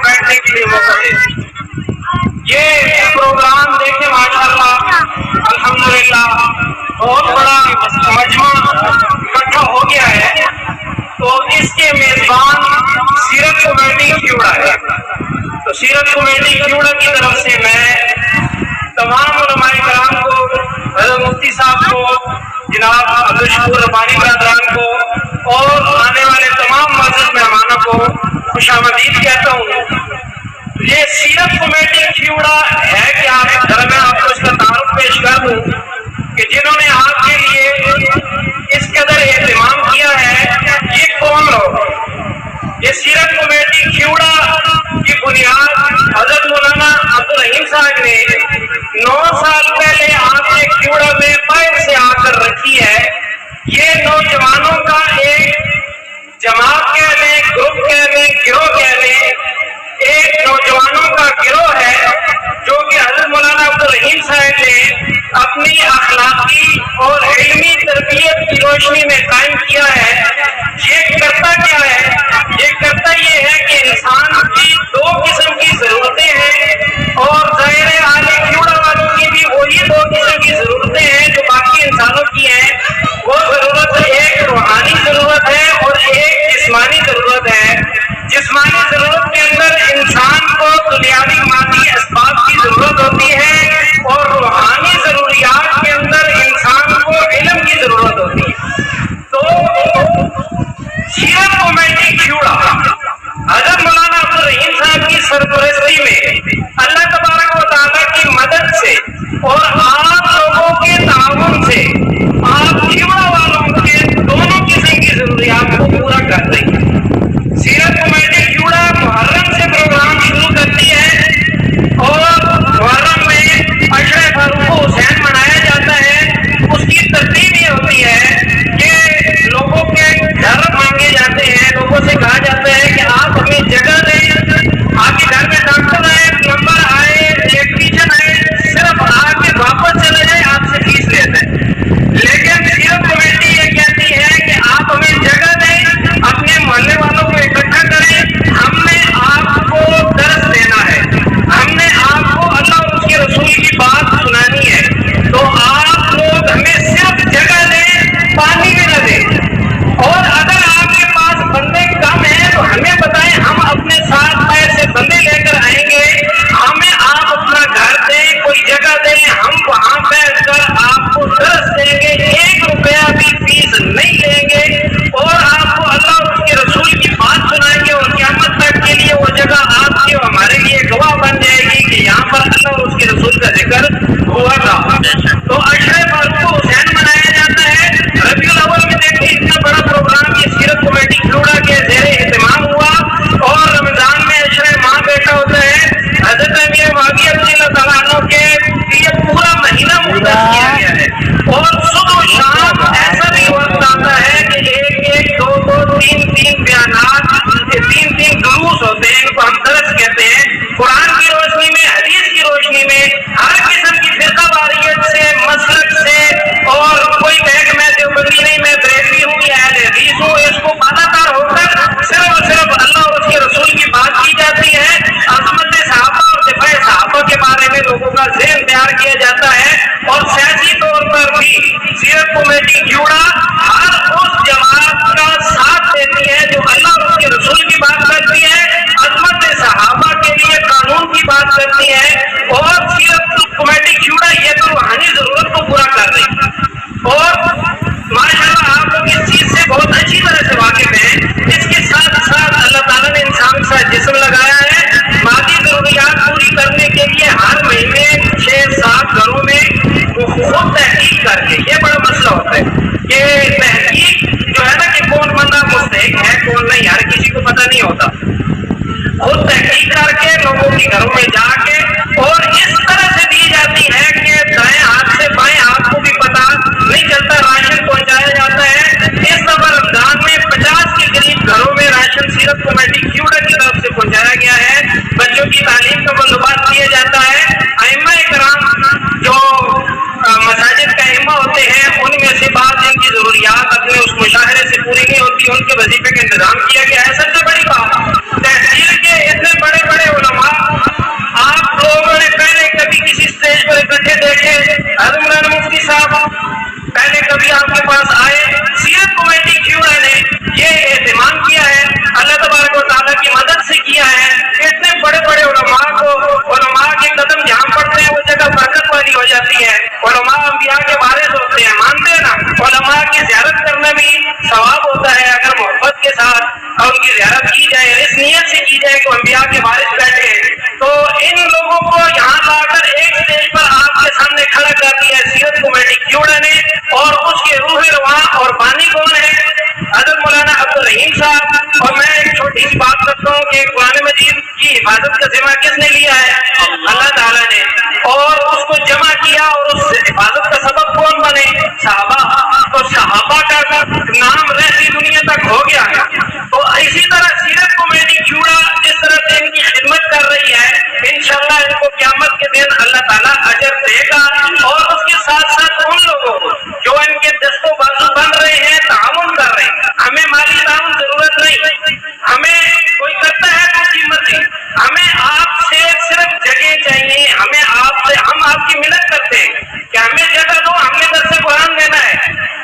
بیٹھنے کے لیے موقع دے۔ یہ پروگرام دیکھیں ماشاءاللہ الحمدللہ بہت بڑا مجمع اکٹھا ہو گیا ہے، تو اس کے میزبان سیرت کمیٹی کھیوڑا ہے۔ تو سیرت کمیٹی کھیوڑا کی طرف سے میں تمام علماء کرام کو، حضرت مفتی صاحب کو، جناب عبدالشکور ربانی برادران کو اور آنے والے تمام معزز مہمانوں کو خوش آمدید کہتا ہوں۔ یہ سیرت کمیٹی کھیوڑا ہے کہ میں آپ کو اس کا تعارف پیش کر دوں کہ جنہوں نے آپ کے لیے اس قدر اہتمام کیا ہے، یہ کون لوگ؟ یہ سیرت کمیٹی کھیوڑا کی بنیاد حضرت مولانا عبدالرحیم صاحب نے 9 سال پہلے آپ نے کھیوڑا میں پیر سے آ کر رکھی ہے۔ یہ نوجوانوں کا ایک جماعت کہہ لیں، گروپ کہہ لیں، گروہ کہہ لیں، ایک نوجوانوں کا گروہ ہے جو کہ حضرت مولانا عبدالرحیم صاحب نے اپنی اخلاقی اور علمی تربیت کی روشنی میں قائم کیا ہے۔ یہ کرتا کیا ہے؟ یہ کرتا یہ ہے کہ انسان کی 2 قسم کی ضرورتیں ہیں، اور ظاہر عالی کھیوڑا والوں کی بھی وہی 2 قسم کی ضرورتیں ہیں جو باقی انسانوں کی ہیں۔ وہ ضرورت ایک روحانی ضرورت ہے اور ایک جسمانی ضرورت ہے۔ جسمانی ضرورت کے اندر انسان کو دنیاوی مادی اسباب کی ضرورت ہوتی ہے، اور روحانی ضروریات کے اندر انسان کو علم کی ضرورت ہوتی ہے۔ تو سیرت کمیٹی کھیوڑا حضرت مولانا عبدالرحیم صاحب کی سرپرستی میں اللہ تبارک و تعالیٰ کی مدد سے اور آپ لوگوں کے تعاون سے آپ کھیوڑا والوں کے دونوں قسم کی ضروریات کو پورا کر دیں گے۔ سیرت کمیٹی کھیوڑا محرم سے پروگرام شروع کرتی ہے، اور محرم میں عشرہ فاروق حسین منایا جاتا ہے۔ اس کی ترتیب یہ ہوتی ہے کہ لوگوں کے گھر مانگے جاتے ہیں، لوگوں سے کہا جاتا ہے کہ آپ ہمیں جگہ دیں، آپ کے گھر میں ڈاکٹر آئے، پلمبر آئے، الیکٹریشین آئے، صرف آ کے واپس چلے جائیں، آپ سے فیس لیتے ہیں۔ لیکن سیرت کمیٹی یہ کہتی ہے کہ آپ ہمیں جگہ دیں، اپنے محلے والوں کو اکٹھا کریں، ہم نے آپ کو درس دینا ہے، ہم نے آپ کو اللہ اور اس کے رسول کی بات سنانی ہے، تو آپ لوگ ہمیں صرف جگہ دیں، پانی بھی نہ دیں، اور اگر آپ کے پاس بندے کم ہیں تو ہمیں بتائیں، ہم اپنے ساتھ پیسے بندے لے کر آئیں گے، ہمیں آپ اپنا گھر دیں، کوئی جگہ دیں، ہم وہاں بیٹھ کر آپ کو درس دیں گے، 1 روپیہ بھی فیس نہیں لیں گے، اور آپ کو اللہ اور اس کے رسول کی بات سنائیں گے، اور قیامت تک کے لیے وہ جگہ آپ کے ہمارے لیے گواہ بن جائے گی کہ یہاں پر اللہ اور اس کے رسول کا ذکر ہوا تھا۔ تو عشرہ فاروق حسین منایا جاتا ہے۔ ربیع الاول میں دیکھیں اتنا بڑا پروگرام یہ سیرت کمیٹی کھیوڑا کے زیر اہتمام ہوا، اور رمضان میں عشرہ ماہ بیٹھا ہوتا ہے۔ حضرت امیر معاویہ رضی اللہ تعالیٰ عنہ کے لیے پورا مہینہ مختص کیا گیا ہے، اور صبح و شام ایسا بھی وقت آتا ہے کہ 1-1 2-2 3-3 بیانات، 3-3 دروس ہوتے ہیں، ان کو ہم درس کہتے ہیں۔ قرآن کی روشنی میں، حدیث کی روشنی میں، ہر قسم کی فرقہ واریت سے، مسلک سے، اور کوئی کہے کہ میں دیوبندی نہیں، میں بریلوی ہوں یا اہل حدیث ہوں، اس کو پاتہ ہو کر صرف اور صرف اللہ اور اس کے رسول کی بات کی جاتی ہے۔ عظمت صحابہ اور دفاع صحابہ کے بارے میں لوگوں کا ذہن تیار کیا جاتا ہے، اور سیاسی طور پر بھی سیرت کمیٹی کھیوڑا ہر اس جماعت کا ساتھ دیتی ہے جو اللہ اور اس کے رسول کی بات کرتی ہے، عظمت صحابہ کے لیے قانون کی بات کرتی ہے، اور سیرت کمیٹی کھیوڑا یہ تو روحانی ضرورت کو پورا کر رہی ہے۔ اور ماشاءاللہ آپ لوگ اس چیز سے بہت اچھی طرح سے واقف ہیں۔ اس کے ساتھ ساتھ اللہ تعالیٰ نے انسان کا جسم لگایا ہے، مادی ضروریات پوری کرنے کے لیے ہر مہینے 6-7 گھروں میں وہ خود تحقیق کر کے، یہ بڑا مسئلہ ہوتا ہے کہ تحقیق جو ہے نا کہ کون بندہ مستحق ہے کون نہیں، ہر کسی کو پتہ نہیں ہوتا، خود تحقیق کر کے لوگوں کے گھروں میں جا کے، اور اس طرح سے دی جاتی ہے کہ دائیں ہاتھ سے بائیں ہاتھ کو بھی پتہ نہیں چلتا، راشن پہنچایا جاتا ہے۔ اس دفعہ رمضان میں 50 کے قریب گھروں میں راشن سیرت کمیٹی کھیوڑا کی طرف سے پہنچایا گیا ہے۔ بچوں کی تعلیم کا بندوبست کیا جاتا ہے۔ ائمہ کرام جو مساجد کا ائمہ ہوتے ہیں، ان میں سے بعض جن کی ضروریات اپنے اس مشاہرے سے پوری نہیں ہوتی، ان کے وظیفے کا انتظام کیا گیا ہے۔ سب سے بڑی بات، تحصیل کے اتنے بڑے بڑے کہ قرآن مجید کی حفاظت کا ذمہ کس نے لیا ہے؟ اللہ تعالیٰ نے. اور اس کو جمع کیا اور اس حفاظت کا سبب کون بنے؟ صحابہ. تو صحابہ کا نام رہتی دنیا تک ہو گیا. تو اسی طرح سیرت کمیٹی کیوڑا جس طرح سے ان کی خدمت کر رہی ہے، انشاءاللہ ان کو قیامت کے دن اللہ تعالیٰ اجر دے گا. اور اس کے ساتھ ساتھ ان لوگوں کو جو ان کے دست و بازو بن رہے ہیں، تعاون کر رہے ہیں. ہمیں مالی تعاون ضرورت نہیں، ہمیں کوئی کرتا ہے تو قیمت نہیں، ہمیں آپ سے صرف جگہ چاہیے. ہمیں آپ سے، ہم آپ کی منت کرتے ہیں کہ ہمیں جگہ دو، ہم نے درس قرآن دینا ہے،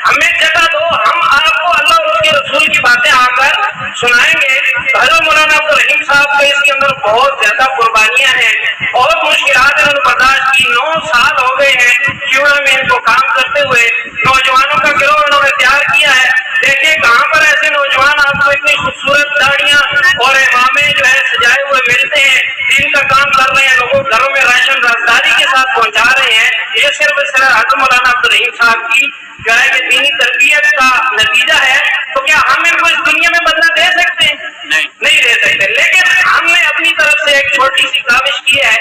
ہمیں جگہ دو، ہم آپ کو اللہ اور اس کے رسول کی باتیں آ کر سنائیں گے. حضرت مولانا عبدالرحیم صاحب کے اس کے اندر بہت زیادہ قربانیاں ہیں، بہت مشکلات انہوں نے برداشت کی. 9 سال ہو گئے ہیں کیوڑا میں ان کو کام کرتے ہوئے. نوجوانوں کا گروہ انہوں نے تیار کیا ہے. دیکھیں کہاں پر ایسے نوجوان آپ کو اتنی خوبصورت داڑیاں اور امامے جو ہے سجائے ہوئے ملتے ہیں، دین کا کام کر رہے ہیں، لوگوں گھروں میں راشن رازداری کے ساتھ پہنچا رہے ہیں. یہ صرف حضرت مولانا عبدالرحیم صاحب کی جو ہے کہ دینی تربیت کا نتیجہ ہے. تو کیا ہم ان کو اس دنیا میں بدلہ دے سکتے ہیں؟ نہیں دے سکتے. لیکن ہم نے اپنی طرف سے ایک چھوٹی سی کاوش کی ہے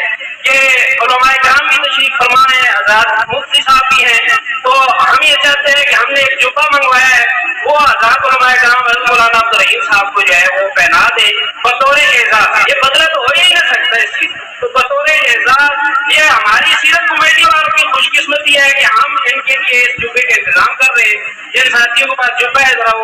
کہ علماء کرام بھی تشریف فرما ہیں، حضرات مفتی صاحب بھی ہیں. تو ہم یہ چاہتے ہیں کہ ہم نے ایک جبہ منگوایا ہے، وہ حضرات علماء کرام حضرت مولانا عبدالرحیم صاحب کو جو ہے وہ پہنا دے بطور اعزاز. یہ بدلہ تو ہو ہی نہیں سکتا اس چیز. تو بطور اعزاز یہ ہماری سیرت کمیٹی والوں کی خوش قسمتی ہے کہ ہم ان کے لیے اس جبے کا انتظام کر رہے ہیں. جن ساتھیوں کے پاس جبہ ہے ذرا وہ